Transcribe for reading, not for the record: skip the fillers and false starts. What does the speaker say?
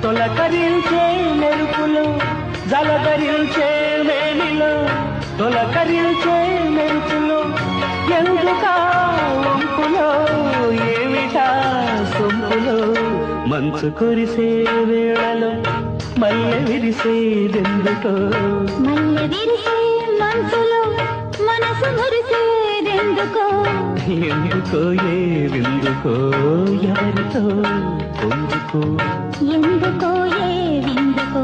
తొలకరించే మెరుపులో జలధరించే మేనిలో తొలకరించే మెరుపులో ఎందుకా వంపులో ఏమిటా సొంపులో మంచు కురిసే వేళలో మల్లె విరిసేదెందుకో మల్లె విరిసే మనసులో మనసు మురిసేదెందుకో ఎందుకో ఏవెందుకో ఎవరితో పొందుకో ఎందుకో ఏ విందుకో